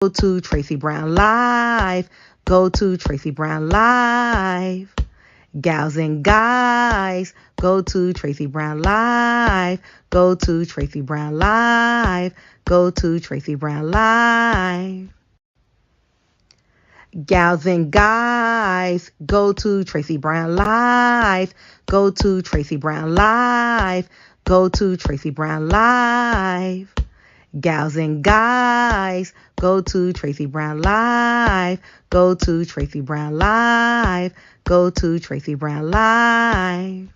Go to Tracey Brown Live. Go to Tracey Brown Live. Gals and guys, go to Tracey Brown Live. Go to Tracey Brown Live. Go to Tracey Brown Live. Gals and guys, go to Tracey Brown Live. Go to Tracey Brown Live. Go to Tracey Brown Live. Gals and guys, go to Tracey Brown Live. Go to Tracey Brown Live. Go to Tracey Brown Live.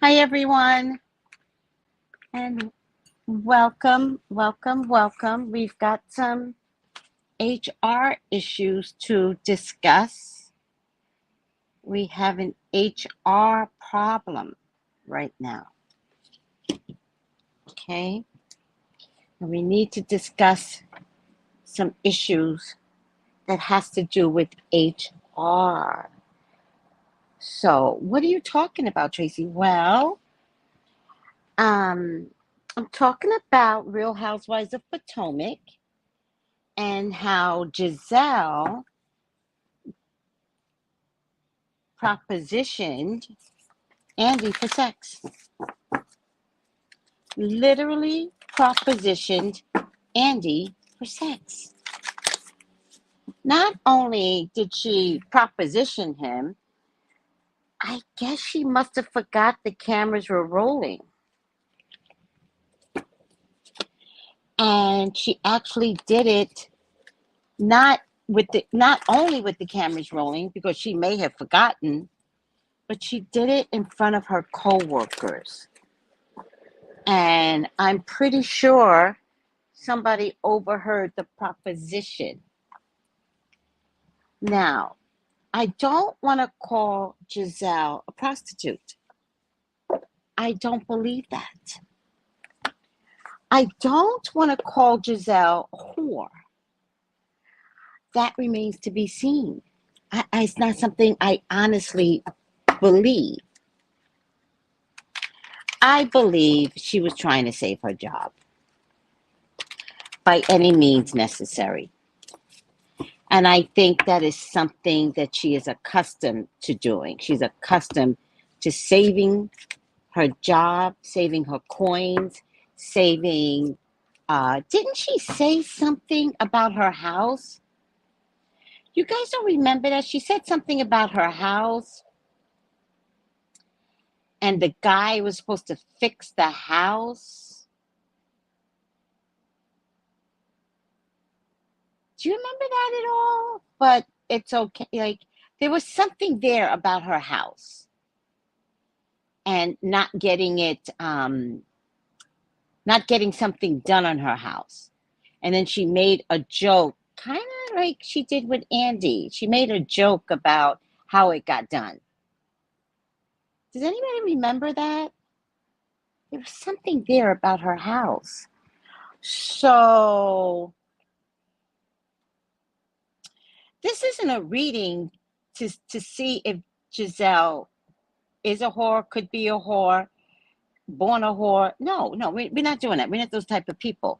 Hi, everyone, and welcome. We've got some HR issues to discuss. We have an HR problem right now. Okay, and we need to discuss some issues that has to do with HR. So, what are you talking about, Tracy? Well, I'm talking about Real Housewives of Potomac and how Giselle propositioned Andy for sex. Literally propositioned Andy for sex. Not only did she proposition him, I guess she must have forgot the cameras were rolling. And she actually did it not only with the cameras rolling, because she may have forgotten, but she did it in front of her coworkers. And I'm pretty sure somebody overheard the proposition. Now, I don't want to call Giselle a prostitute. I don't believe that. I don't want to call Giselle a whore. That remains to be seen. It's not something I honestly believe. I believe she was trying to save her job by any means necessary. And I think that is something that she is accustomed to doing. She's accustomed to saving her job, saving her coins, saving. Didn't she say something about her house? You guys don't remember that? She said something about her house. And the guy was supposed to fix the house. Do you remember that at all? But it's okay. Like, there was something there about her house and not getting something done on her house. And then she made a joke, kind of like she did with Andy. She made a joke about how it got done. Does anybody remember that? There was something there about her house. So this isn't a reading to see if Giselle is a whore, could be a whore, born a whore. No, we're not doing that. We're not those type of people.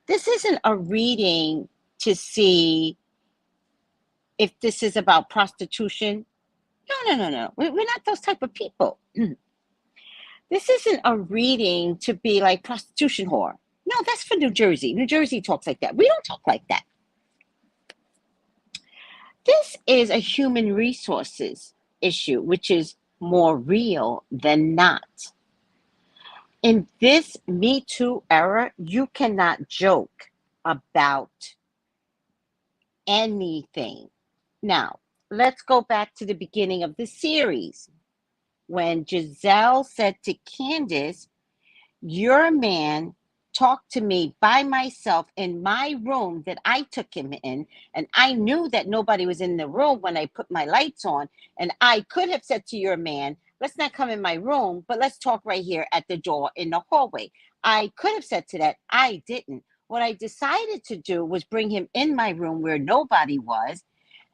This isn't a reading to see if this is about prostitution. No. We're not those type of people. This isn't a reading to be like prostitution whore. No, that's for New Jersey. New Jersey talks like that. We don't talk like that. This is a human resources issue, which is more real than not. In this Me Too era, you cannot joke about anything. Now, let's go back to the beginning of the series when Giselle said to Candace, your man talked to me by myself in my room that I took him in, and I knew that nobody was in the room when I put my lights on, and I could have said to your man, let's not come in my room, but let's talk right here at the door in the hallway. I could have said to that. I didn't. What I decided to do was bring him in my room where nobody was,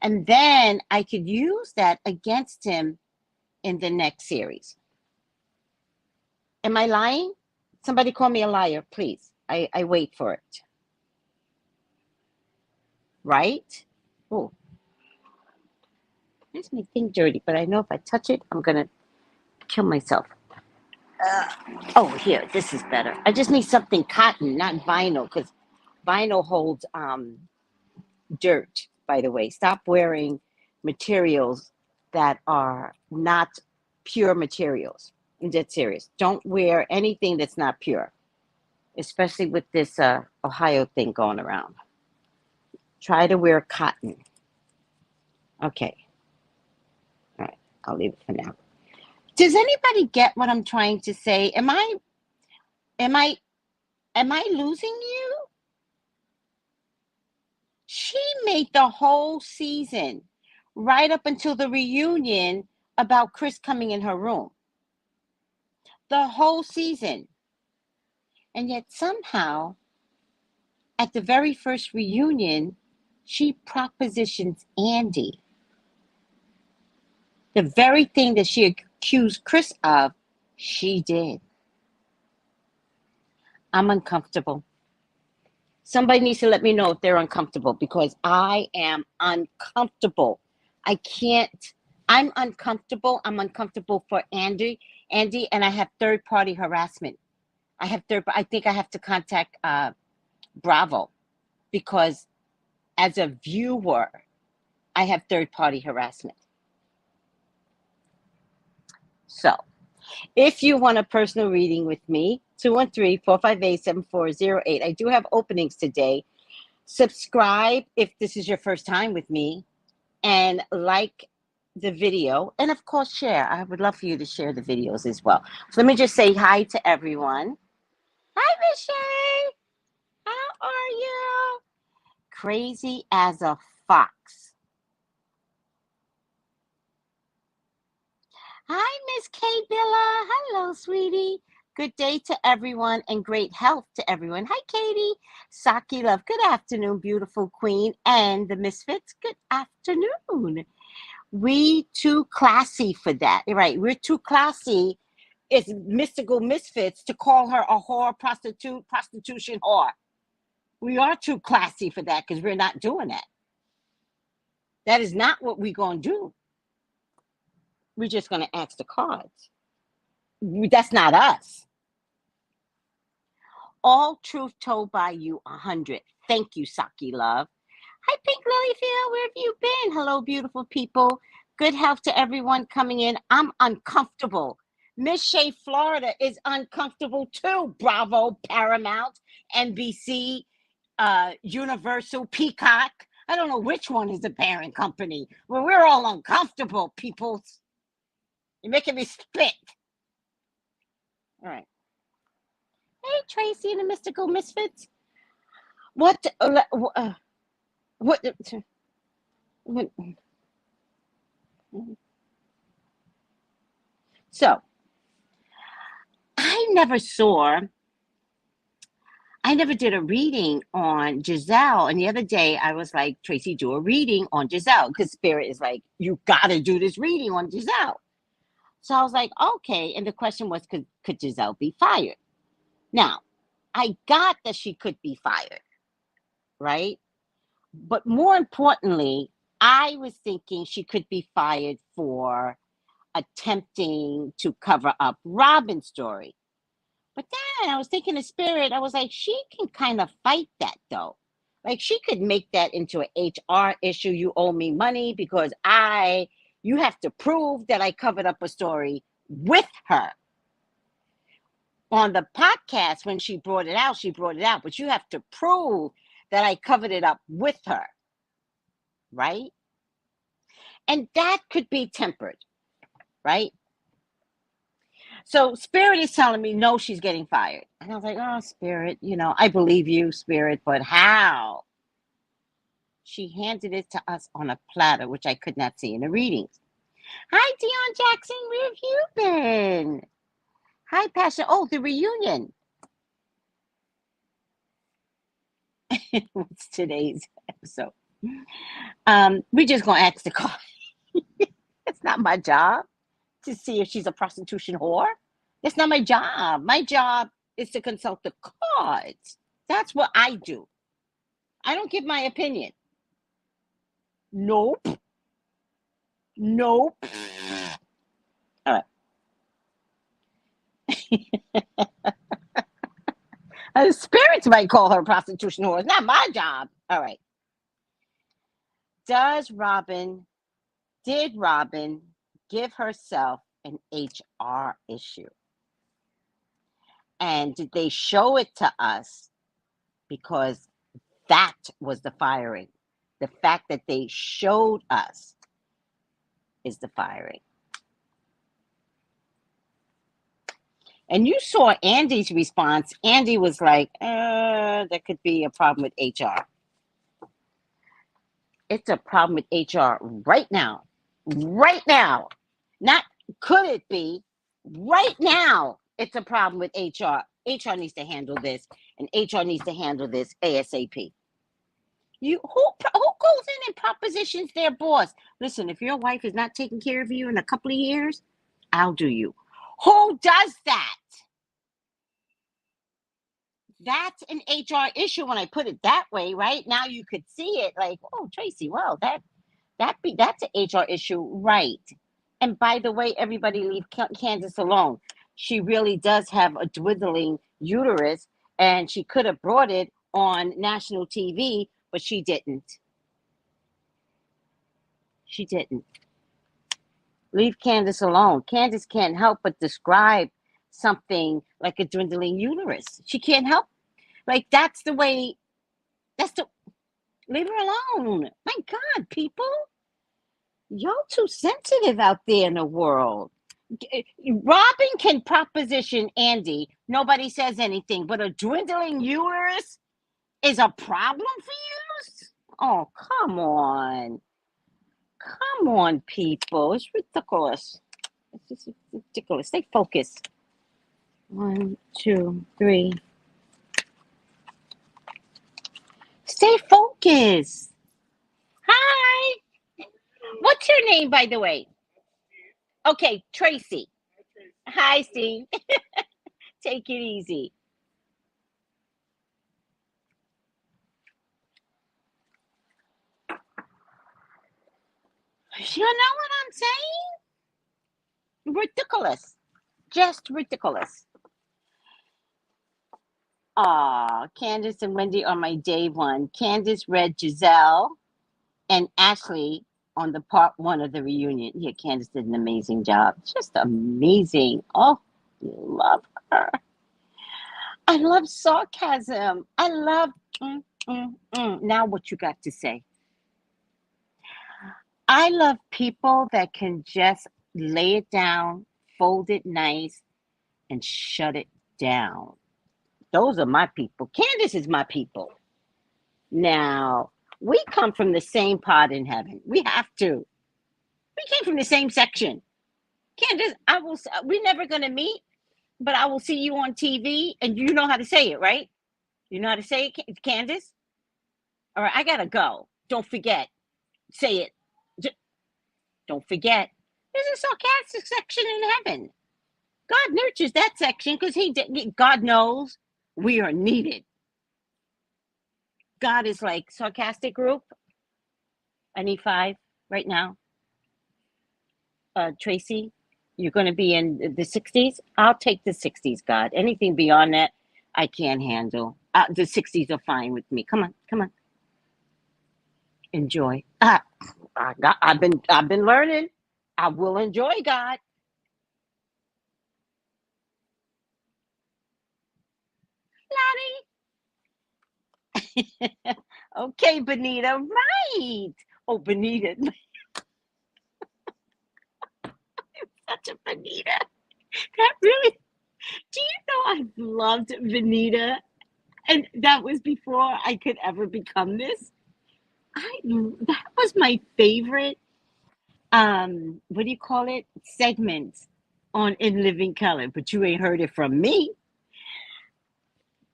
and then I could use that against him in the next series. Am I lying? Somebody call me a liar, please. I wait for it. Right? Oh, makes me think dirty, but I know if I touch it, I'm going to kill myself. Oh, here, this is better. I just need something cotton, not vinyl, because vinyl holds dirt, by the way. Stop wearing materials that are not pure materials. I'm dead serious. Don't wear anything that's not pure, especially with this Ohio thing going around. Try to wear cotton. Okay. All right. I'll leave it for now. Does anybody get what I'm trying to say? Am I losing you? She made the whole season right up until the reunion about Chris coming in her room. The whole season. And yet somehow at the very first reunion, she propositions Andy. The very thing that she accused Chris of, she did. I'm uncomfortable. Somebody needs to let me know if they're uncomfortable, because I am uncomfortable. I can't. I'm uncomfortable. I'm uncomfortable for Andy, and I have third-party harassment. I think I have to contact Bravo, because as a viewer, I have third-party harassment. So, if you want a personal reading with me, 213-458-7408. I do have openings today. Subscribe if this is your first time with me, and like the video, and of course share. I would love for you to share the videos as well. So let me just say hi to everyone. Hi, Michelle. How are you? Crazy as a fox. Hi, Miss Kay Billa. Hello, sweetie. Good day to everyone and great health to everyone. Hi, Katie. Saki Love. Good afternoon, beautiful queen. And the Misfits. Good afternoon. We too classy for that. Right. We're too classy. It's mystical misfits to call her a whore, prostitution whore. We are too classy for that, because we're not doing that. That is not what we're going to do. We're just going to ask the cards. That's not us. All truth told by you, 100. Thank you, Saki Love. Hi, Pink Lilyfield. Where have you been? Hello, beautiful people. Good health to everyone coming in. I'm uncomfortable. Miss Shea, Florida is uncomfortable too. Bravo, Paramount, NBC, Universal, Peacock. I don't know which one is the parent company. Well, we're all uncomfortable, people. You're making me spit. All right. Hey, Tracy and the Mystical Misfits. What? So, I never did a reading on Giselle. And the other day I was like, Tracy, do a reading on Giselle. Because Spirit is like, you got to do this reading on Giselle. So I was like, okay. And the question was, could Giselle be fired? Now, I got that she could be fired, right? But more importantly, I was thinking she could be fired for attempting to cover up Robin's story. But then I was thinking of Spirit, I was like, she can kind of fight that though. Like, she could make that into an HR issue. You owe me money because you have to prove that I covered up a story with her. On the podcast, when she brought it out, but you have to prove that I covered it up with her, right? And that could be tempered, right? So Spirit is telling me, no, she's getting fired. And I was like, oh, Spirit, I believe you, Spirit, but how? She handed it to us on a platter, which I could not see in the readings. Hi, Dion Jackson, where have you been? Hi, Passion. Oh, the reunion. What's today's episode? We're just going to ask the card. It's not my job to see if she's a prostitution whore. That's not my job. My job is to consult the cards. That's what I do. I don't give my opinion. Nope. Nope. All right. The spirits might call her prostitution whore. It's not my job. All right. Did Robin give herself an HR issue? And did they show it to us? Because that was the firing. The fact that they showed us is the firing. And you saw Andy's response. Andy was like, there could be a problem with HR. It's a problem with HR right now. Right now. Not could it be. Right now, it's a problem with HR. HR needs to handle this, and HR needs to handle this ASAP. Who goes in and propositions their boss? Listen, if your wife is not taking care of you in a couple of years, I'll do you. Who does that? That's an HR issue when I put it that way, right? Now you could see it like, oh, Tracey, well, that's an HR issue, right? And by the way, everybody leave Candace alone. She really does have a dwindling uterus, and she could have brought it on national TV, but she didn't. She didn't. Leave Candace alone. Candace can't help but describe something like a dwindling uterus. She can't help. Like, that's the way, leave her alone. My God, people. Y'all too sensitive out there in the world. Robin can proposition Andy. Nobody says anything, but a dwindling uterus is a problem for you? Oh, come on. Come on, people. It's ridiculous. It's just ridiculous. Stay focused. 1, 2, 3. Stay focused. Hi. What's your name, by the way? Okay, Tracey. Hi, Steve. Take it easy. You know what I'm saying? Ridiculous. Just ridiculous. Aw, Candace and Wendy are my day one. Candace read Giselle and Ashley on the part 1 of the reunion. Yeah, Candace did an amazing job. Just amazing. Oh, love her. I love sarcasm. I love Now what you got to say? I love people that can just lay it down, fold it nice, and shut it down. Those are my people. Candace is my people. Now, we come from the same pot in heaven. We have to. We came from the same section. Candace, we're never going to meet, but I will see you on TV, and you know how to say it, right? You know how to say it, Candace? All right, I got to go. Don't forget. Say it. Don't forget. There's a sarcastic section in heaven. God nurtures that section because God knows we are needed. God is like, sarcastic group. I need 5 right now. Tracey, you're going to be in the 60s. I'll take the 60s, God. Anything beyond that, I can't handle. The 60s are fine with me. Come on. Enjoy. I've been learning. I will enjoy, God. Lottie. Okay, Benita. Right. Oh, Benita. Such a Benita. That really. Do you know I've loved Benita? And that was before I could ever become this. That was my favorite. What do you call it? Segment on In Living Color, but you ain't heard it from me.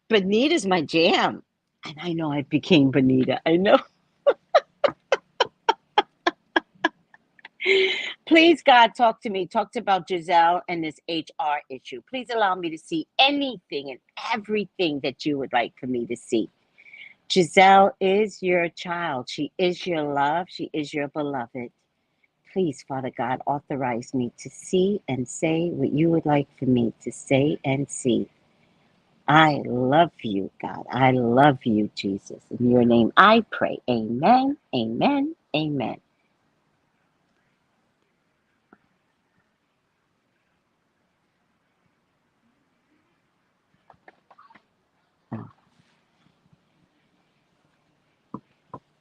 Benita's my jam, and I know I became Benita. I know. Please, God, talk to me. Talk to about Giselle and this HR issue. Please allow me to see anything and everything that you would like for me to see. Giselle is your child. She is your love. She is your beloved. Please, Father God, authorize me to see and say what you would like for me to say and see. I love you, God. I love you, Jesus. In your name I pray. Amen, amen, amen.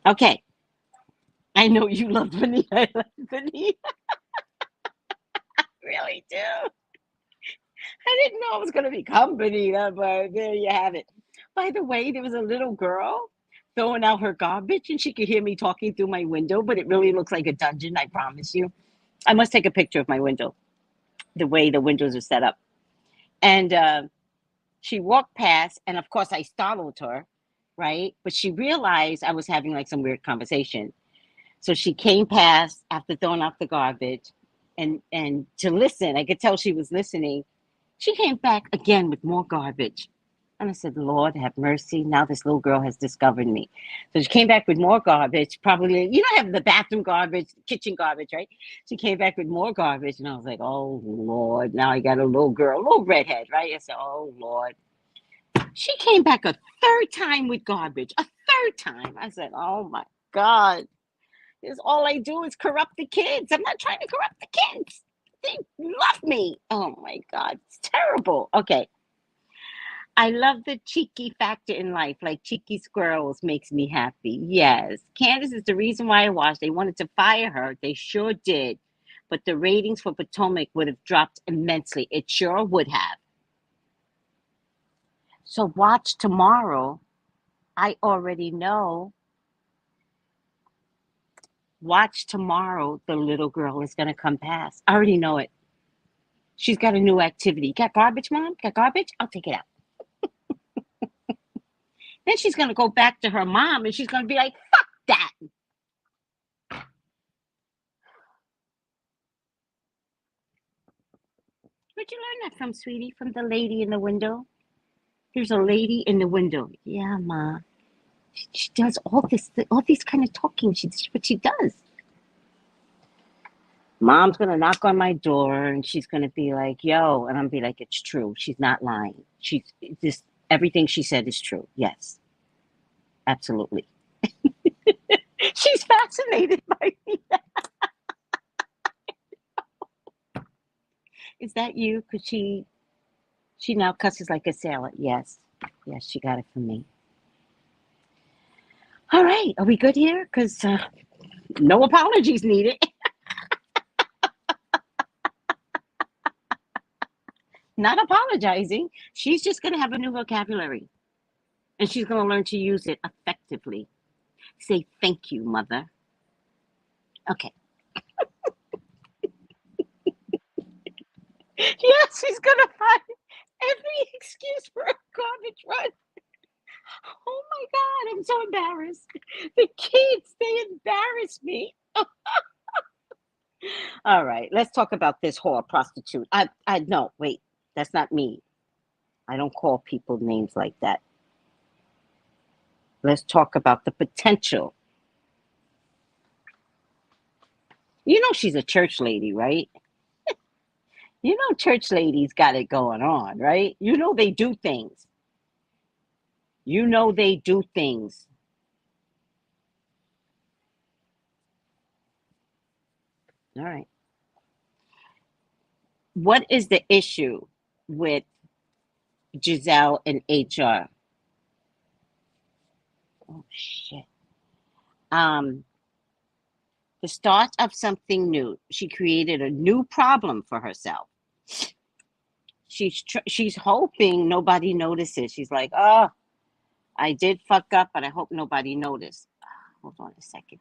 Okay. I know you love Vanita. I love Vanita. I really do. I didn't know I was going to become Vanita, but there you have it. By the way, there was a little girl throwing out her garbage, and she could hear me talking through my window, but it really looks like a dungeon, I promise you. I must take a picture of my window, the way the windows are set up. And she walked past, and of course, I startled her, right? But she realized I was having like some weird conversation. So she came past after throwing out the garbage and to listen. I could tell she was listening. She came back again with more garbage. And I said, Lord, have mercy. Now this little girl has discovered me. So she came back with more garbage, probably, you know, have the bathroom garbage, kitchen garbage, right? She came back with more garbage. And I was like, oh, Lord, now I got a little girl, a little redhead, right? I said, oh, Lord. She came back a third time with garbage, a third time. I said, oh, my God. This all I do is corrupt the kids. I'm not trying to corrupt the kids. They love me. Oh, my God. It's terrible. Okay. I love the cheeky factor in life, like cheeky squirrels makes me happy. Yes. Candace is the reason why I watched. They wanted to fire her. They sure did. But the ratings for Potomac would have dropped immensely. It sure would have. So watch tomorrow. I already know. Watch tomorrow. The little girl is going to come past. I already know it. She's got a new activity. Got garbage, Mom? Got garbage? I'll take it out. Then she's going to go back to her mom and she's going to be like, fuck that. Where'd you learn that from, sweetie? From the lady in the window? There's a lady in the window. Yeah, Ma. She does all these kind of talking. That's what she does. Mom's going to knock on my door and she's going to be like, yo. And I'm going to be like, it's true. She's not lying. Everything she said is true. Yes. Absolutely. She's fascinated by me. Is that you? Because she now cusses like a sailor. Yes. Yes, she got it from me. All right. Are we good here? Because no apologies needed. Not apologizing. She's just going to have a new vocabulary. And she's going to learn to use it effectively. Say thank you, mother. Okay. Yes, she's going to find every excuse for a garbage run. Oh my God, I'm so embarrassed. The kids, they embarrass me. All right, let's talk about this whore prostitute. No, wait, that's not me. I don't call people names like that. Let's talk about the potential. You know she's a church lady, right? You know church ladies got it going on, right? You know they do things. You know they do things. All right. What is the issue with Giselle and HR? Oh shit. Um, the start of something new. She created a new problem for herself. She's hoping nobody notices. She's like, oh, I did fuck up, but I hope nobody noticed. Hold on a second.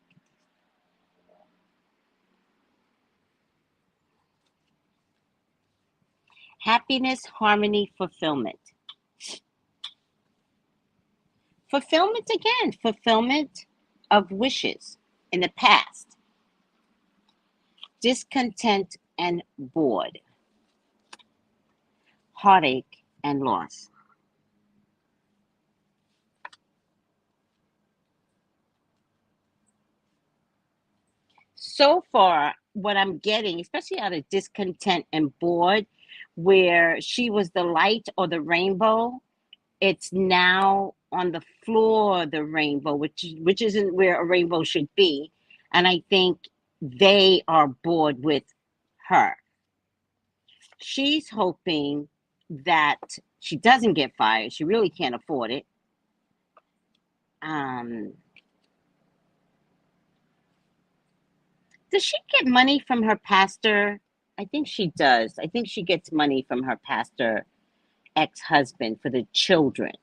Happiness, harmony, fulfillment. Fulfillment again. Fulfillment of wishes in the past. discontent and bored, heartache and loss. So far, what I'm getting, especially out of discontent and bored, where she was the light or the rainbow, it's now on the floor of the rainbow, which isn't where a rainbow should be. And I think they are bored with her. She's hoping that she doesn't get fired. She really can't afford it. Does she get money from her pastor? I think she does. I think she gets money from her pastor ex-husband for the children,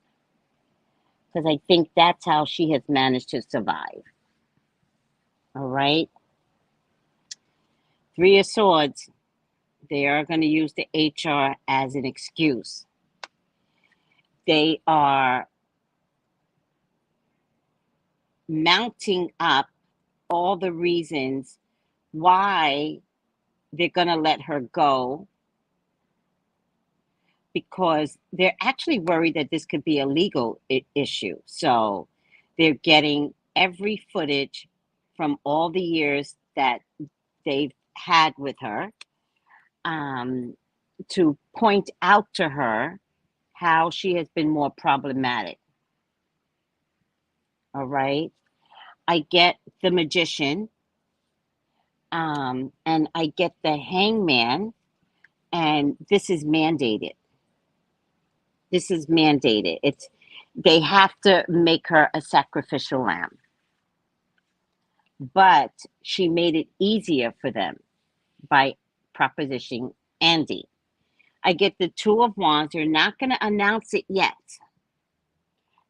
because I think that's how she has managed to survive. All right. Three of Swords. They are going to use the HR as an excuse. They are mounting up all the reasons why they're going to let her go, because they're actually worried that this could be a legal issue. So they're getting every footage from all the years that they've had with her, to point out to her how she has been more problematic. All right. I get the Magician, and I get the Hangman, and this is mandated. This is mandated. They have to make her a sacrificial lamb. But she made it easier for them by propositioning Andy. I get the Two of Wands. They're not going to announce it yet.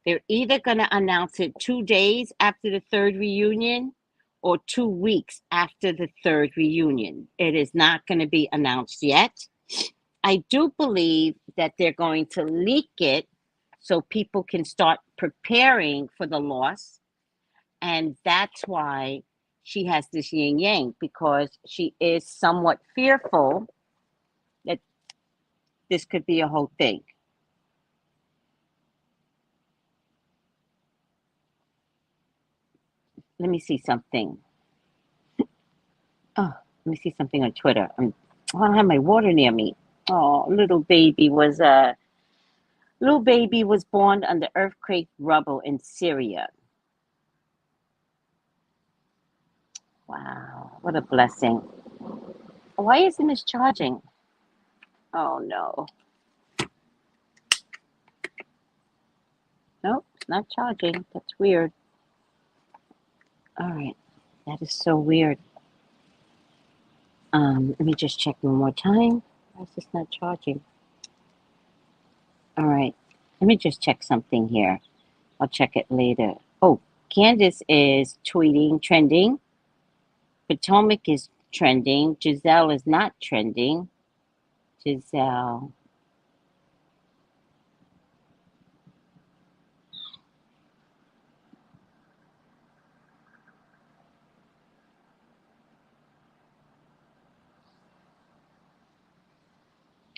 They're either going to announce it 2 days after the third reunion or 2 weeks after the third reunion. It is not going to be announced yet. I do believe that they're going to leak it so people can start preparing for the loss. And that's why she has this yin yang, because she is somewhat fearful that this could be a whole thing. Let me see something. Oh, let me see something on Twitter. I don't have my water near me. Oh, little baby was born under earthquake rubble in Syria. Wow, what a blessing. Why isn't this charging? Oh no. Nope, it's not charging. That's weird. All right, that is so weird. Let me just check one more time. Why is this not charging? All right, let me just check something here. I'll check it later. Oh, Candace is tweeting, trending. Potomac is trending. Giselle is not trending. Giselle.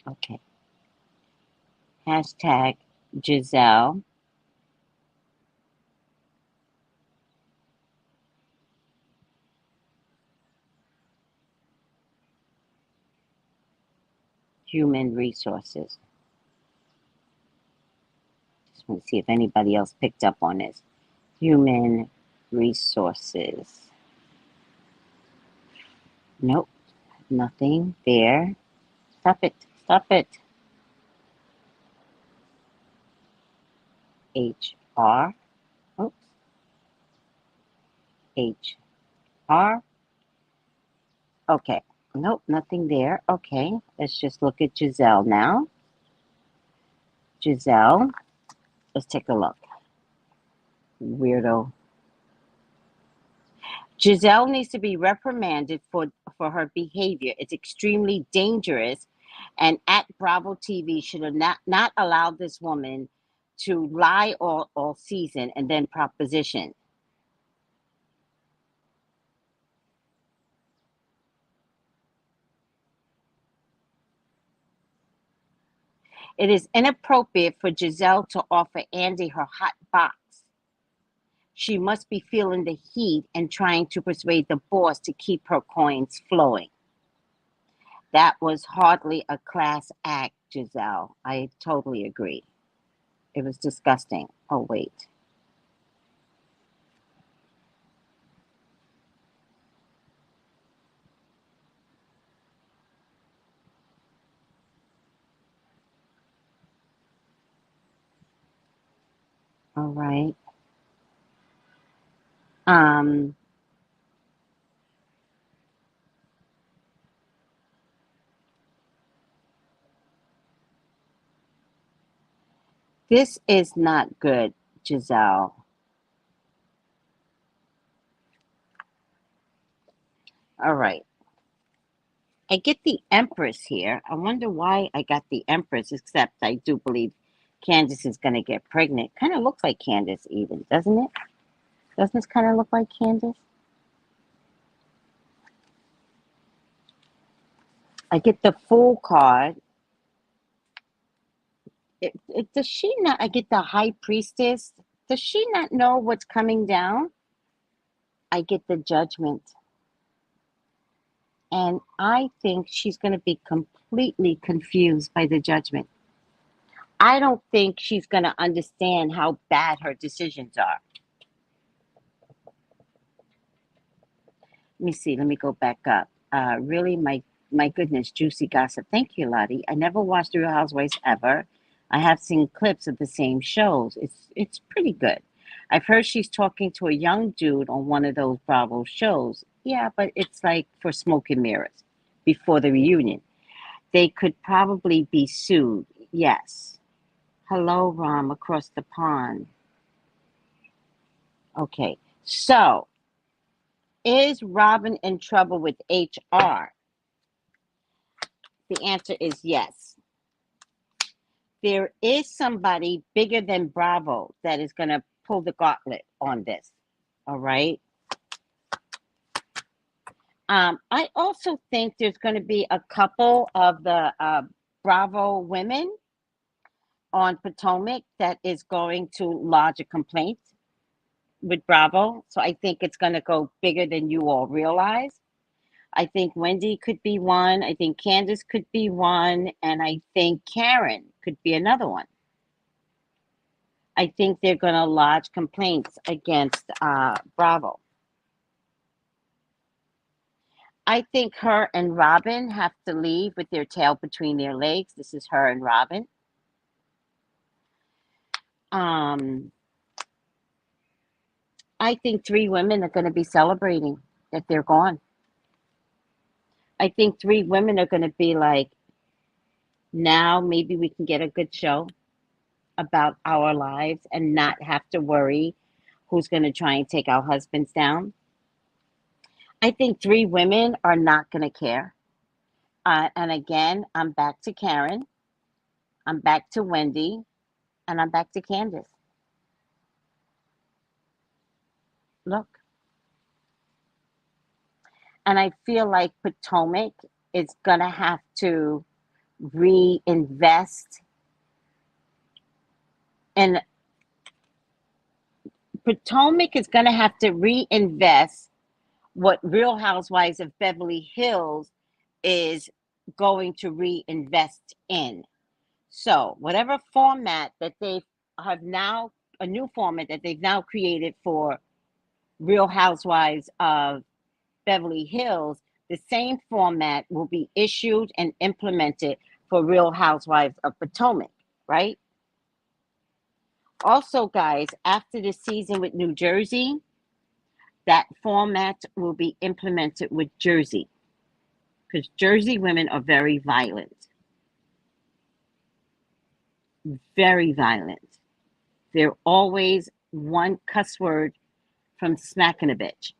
Okay. Hashtag Giselle. Human resources. Just want to see if anybody else picked up on this. Human resources. Nope. Nothing there. Stop it. Stop it. HR. Oops. HR. Okay. Nope, nothing there. Okay. Let's just look at Giselle now. Giselle. Let's take a look. Weirdo. Giselle needs to be reprimanded for her behavior. It's extremely dangerous. And at Bravo TV should have not allowed this woman to lie all season and then proposition. It is inappropriate for Giselle to offer Andy her hot box. She must be feeling the heat and trying to persuade the boss to keep her coins flowing. That was hardly a class act, Giselle. I totally agree. It was disgusting. Oh, wait. All right. Um, this is not good, Giselle. All right. I get the Empress here. I wonder why I got the Empress, except I do believe Candace is going to get pregnant. Kind of looks like Candace, even, doesn't it? Doesn't this kind of look like Candace? I get the Fool card. Does she not? I get the High Priestess. Does she not know what's coming down? I get the Judgment. And I think she's going to be completely confused by the Judgment. I don't think she's going to understand how bad her decisions are. Let me see. Let me go back up. Really, my goodness, juicy gossip. Thank you, Lottie. I never watched The Real Housewives ever. I have seen clips of the same shows. It's pretty good. I've heard she's talking to a young dude on one of those Bravo shows. Yeah, but it's like for smoke and mirrors before the reunion. They could probably be sued. Yes. Hello, Rom, across the pond. Okay. So, is Robin in trouble with HR? The answer is yes. There is somebody bigger than Bravo that is going to pull the gauntlet on this. All right. I also think there's going to be a couple of the Bravo women on Potomac that is going to lodge a complaint with Bravo. So I think it's going to go bigger than you all realize. I think Wendy could be one. I think Candace could be one. And I think Karen could be another one. I think they're going to lodge complaints against Bravo. I think her and Robin have to leave with their tail between their legs. This is her and Robin. I think 3 women are going to be celebrating that they're gone. I think 3 women are going to be like, now maybe we can get a good show about our lives and not have to worry who's going to try and take our husbands down. I think 3 women are not going to care. And again, I'm back to Karen. I'm back to Wendy. And I'm back to Candace. Look. And I feel like Potomac is going to have to reinvest in Potomac is going to have to reinvest what Real Housewives of Beverly Hills is going to reinvest in. So whatever format that they have now, a new format that they've now created for Real Housewives of Beverly Hills, the same format will be issued and implemented for Real Housewives of Potomac, right? Also, guys, after the season with New Jersey, that format will be implemented with Jersey, because Jersey women are very violent. Very violent. They're always one cuss word from smacking a bitch.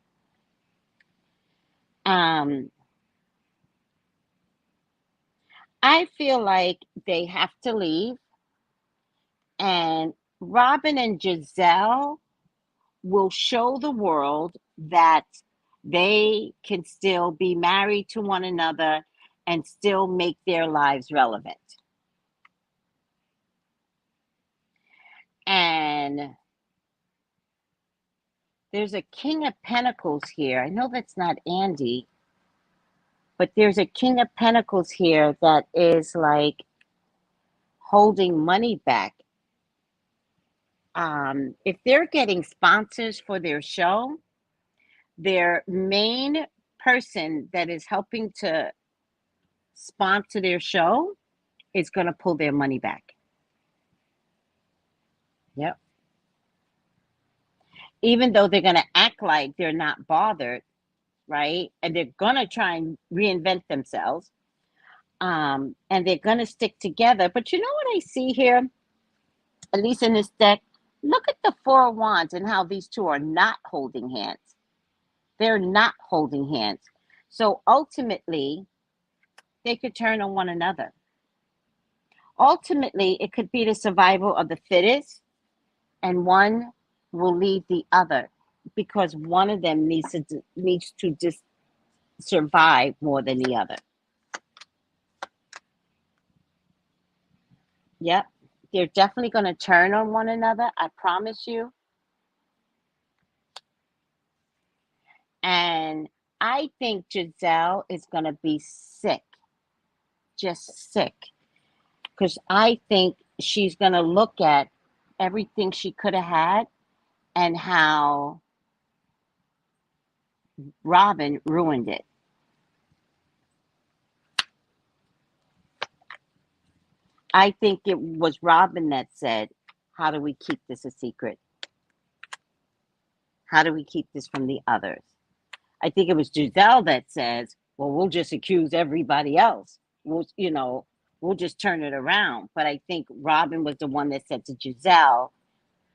I feel like they have to leave, and Robin and Giselle will show the world that they can still be married to one another and still make their lives relevant. And there's a King of Pentacles here. I know that's not Andy, but there's a King of Pentacles here that is like holding money back. If they're getting sponsors for their show, their main person that is helping to sponsor their show is going to pull their money back. Yep. Even though they're going to act like they're not bothered, right? And they're going to try and reinvent themselves. And they're going to stick together. But you know what I see here, at least in this deck? Look at the Four of Wands and how these two are not holding hands. They're not holding hands. So ultimately, they could turn on one another. Ultimately, it could be the survival of the fittest, and one will leave the other because one of them needs to just survive more than the other. Yep. They're definitely going to turn on one another, I promise you. And I think Giselle is going to be sick, just sick, because I think she's going to look at everything she could have had and how Robin ruined it. I think it was Robin that said, how do we keep this a secret? How do we keep this from the others? I think it was Giselle that says, well, we'll just accuse everybody else. We'll just turn it around. But I think Robin was the one that said to Giselle,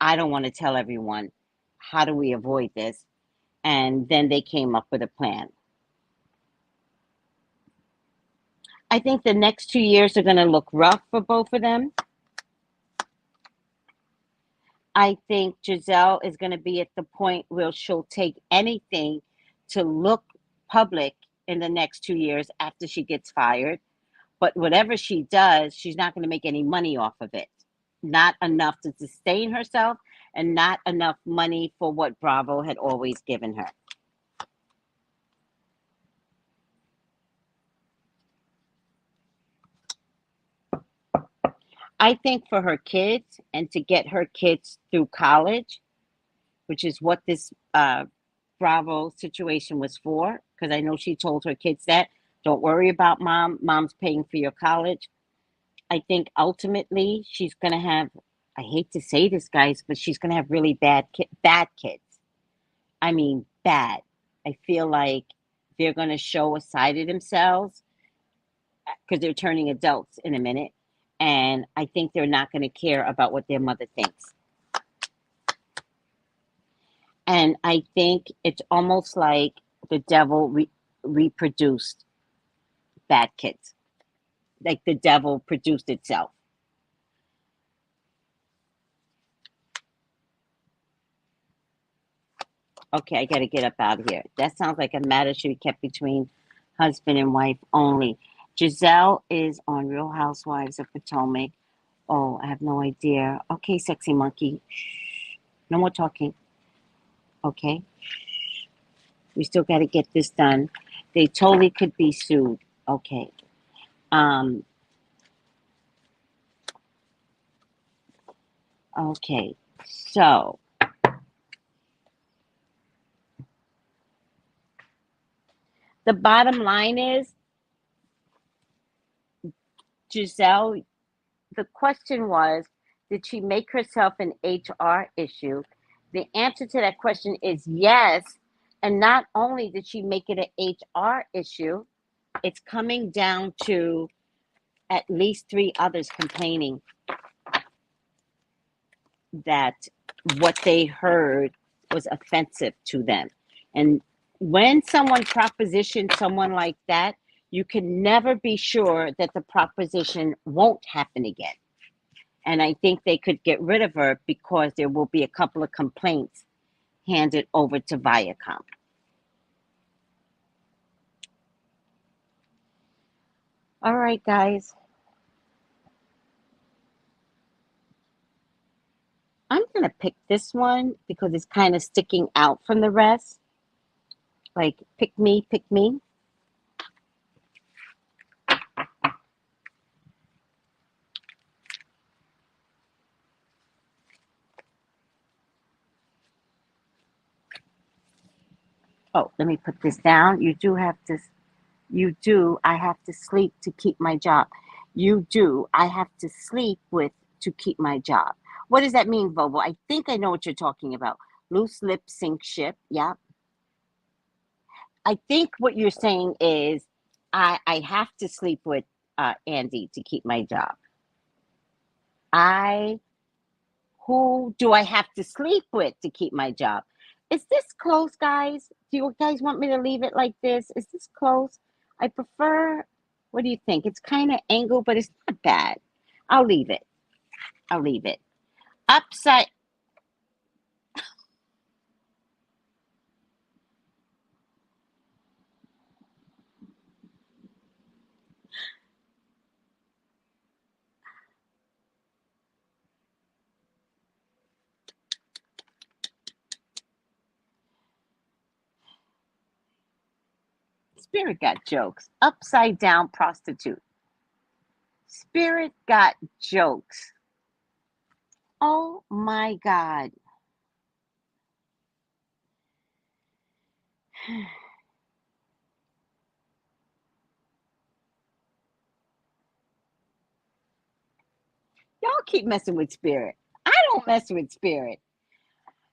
I don't want to tell everyone. How do we avoid this? And then they came up with a plan. I think the next 2 years are going to look rough for both of them. I think Giselle is going to be at the point where she'll take anything to look public in the next 2 years after she gets fired. But whatever she does, she's not going to make any money off of it. Not enough to sustain herself and not enough money for what Bravo had always given her. I think for her kids and to get her kids through college, which is what this Bravo situation was for, because I know she told her kids that, don't worry about mom. Mom's paying for your college. I think ultimately she's going to have, I hate to say this, guys, but she's going to have really bad kids. I mean, bad. I feel like they're going to show a side of themselves because they're turning adults in a minute. And I think they're not going to care about what their mother thinks. And I think it's almost like the devil reproduced bad kids. Like the devil produced itself. Okay, I got to get up out of here. That sounds like a matter should be kept between husband and wife only. Giselle is on Real Housewives of Potomac. Oh, I have no idea. Okay, sexy monkey. Shh. No more talking. Okay. We still got to get this done. They totally could be sued. Okay. Okay. So the bottom line is, Giselle, the question was, did she make herself an HR issue? The answer to that question is yes. And not only did she make it an HR issue, it's coming down to at least 3 others complaining that what they heard was offensive to them. And when someone propositions someone like that, you can never be sure that the proposition won't happen again. And I think they could get rid of her because there will be a couple of complaints handed over to Viacom. All right, guys. I'm going to pick this one because it's kind of sticking out from the rest. Like, pick me, pick me. Oh, let me put this down. I have to sleep to keep my job. I have to sleep with to keep my job. What does that mean, Bobo? I think I know what you're talking about. Loose lip sink ship. Yeah. I think what you're saying is I have to sleep with Andy to keep my job. Who do I have to sleep with to keep my job? Is this close, guys? Do you guys want me to leave it like this? Is this close? I prefer, what do you think? It's kind of angled, but it's not bad. I'll leave it. I'll leave it. Upside. Spirit got jokes. Upside down prostitute. Spirit got jokes. Oh my God. Y'all keep messing with Spirit. I don't mess with Spirit.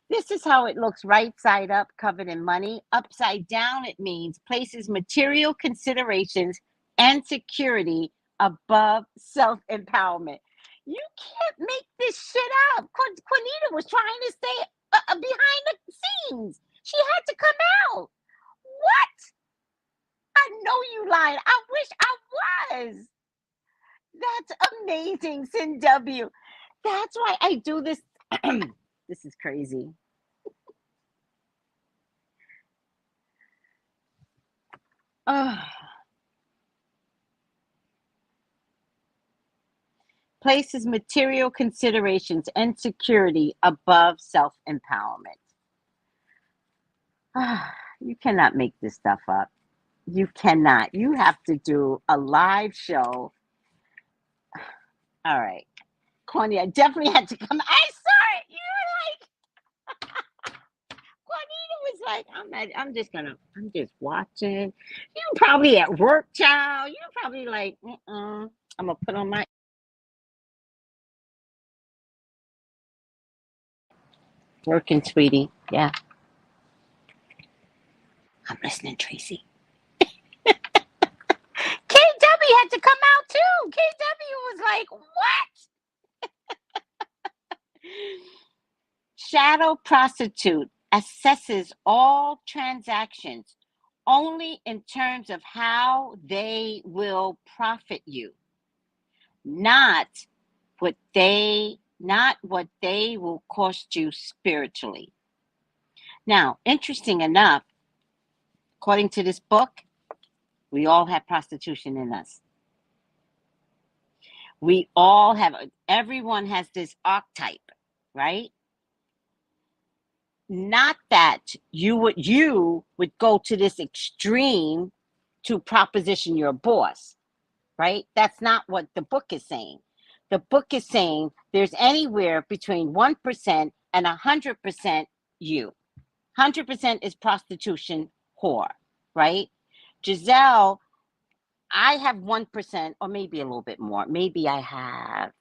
This is how it looks right side up, covered in money. Upside down, it means places material considerations and security above self-empowerment. You can't make this shit up. Juanita was trying to stay behind the scenes. She had to come out. What? I know you lied. I wish I was. That's amazing, Sin W. That's why I do this. This is crazy. Places material considerations and security above self-empowerment. You cannot make this stuff up. You cannot. You have to do a live show. All right. Connie, I definitely had to come. I saw it. You were like, Juanita was like, I'm just watching. You probably at work, child. You probably like, I'm gonna put on my working, sweetie. Yeah. I'm listening, Tracy. KW had to come out too. KW was like, what? Shadow prostitute assesses all transactions only in terms of how they will profit you, not what they will cost you spiritually. Now, interesting enough, according to this book, we all have prostitution in us. We all have, everyone has this archetype, right? Not that you would go to this extreme to proposition your boss, right? That's not what the book is saying. The book is saying there's anywhere between 1% and 100% you. 100% is prostitution whore, right? Giselle, I have 1% or maybe a little bit more. Maybe I have,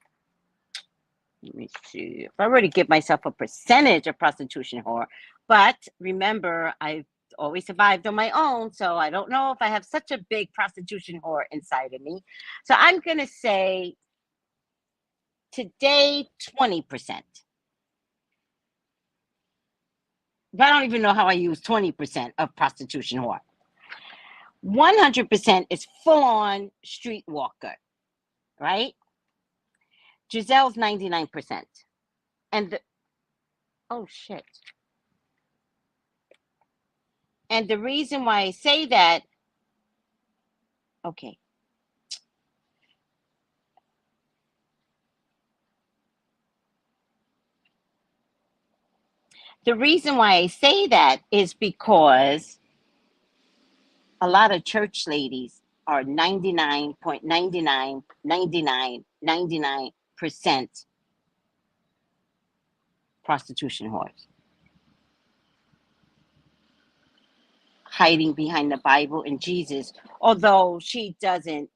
let me see, if I were to give myself a percentage of prostitution whore, but remember, I've always survived on my own, so I don't know if I have such a big prostitution whore inside of me. So I'm going to say today, 20%. But I don't even know how I use 20% of prostitution whore. 100% is full-on streetwalker, right? Giselle's 99%. And oh, shit. And the reason why I say that, okay. The reason why I say that is because a lot of church ladies are 99.999999% prostitution whores, hiding behind the Bible and Jesus, although she doesn't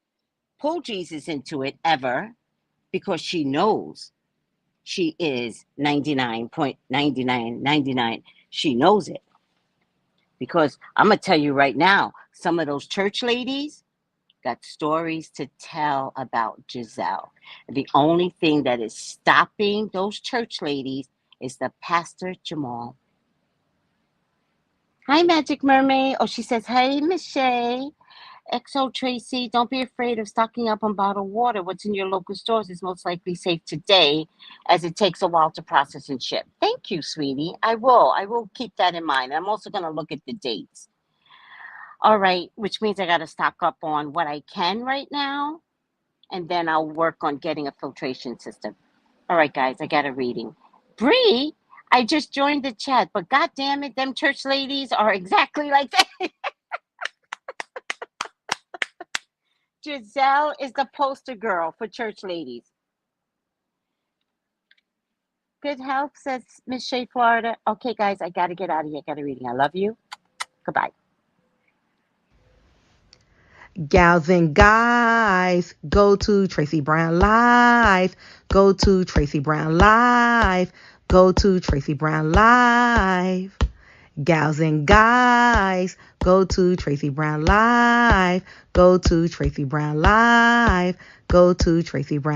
pull Jesus into it ever, because she knows she is 99.9999. She knows it. Because I'm going to tell you right now, some of those church ladies got stories to tell about Giselle. The only thing that is stopping those church ladies is the Pastor Jamal. Hi, Magic Mermaid. Oh, she says, hey, Miss Shay. XO Tracy, don't be afraid of stocking up on bottled water. What's in your local stores is most likely safe today, as it takes a while to process and ship. Thank you, sweetie. I will keep that in mind. I'm also going to look at the dates. All right, which means I got to stock up on what I can right now, and then I'll work on getting a filtration system. All right, guys, I got a reading. Bree, I just joined the chat, but God damn it, them church ladies are exactly like that. Giselle is the poster girl for church ladies. Good health, says Miss Shea, Florida. Okay, guys, I got to get out of here. I got a reading. I love you. Goodbye. Gals and guys, go to Tracey Brown Live. Go to Tracey Brown Live. Go to Tracey Brown Live. Gals and guys, go to Tracey Brown Live. Go to Tracey Brown Live. Go to Tracey Brown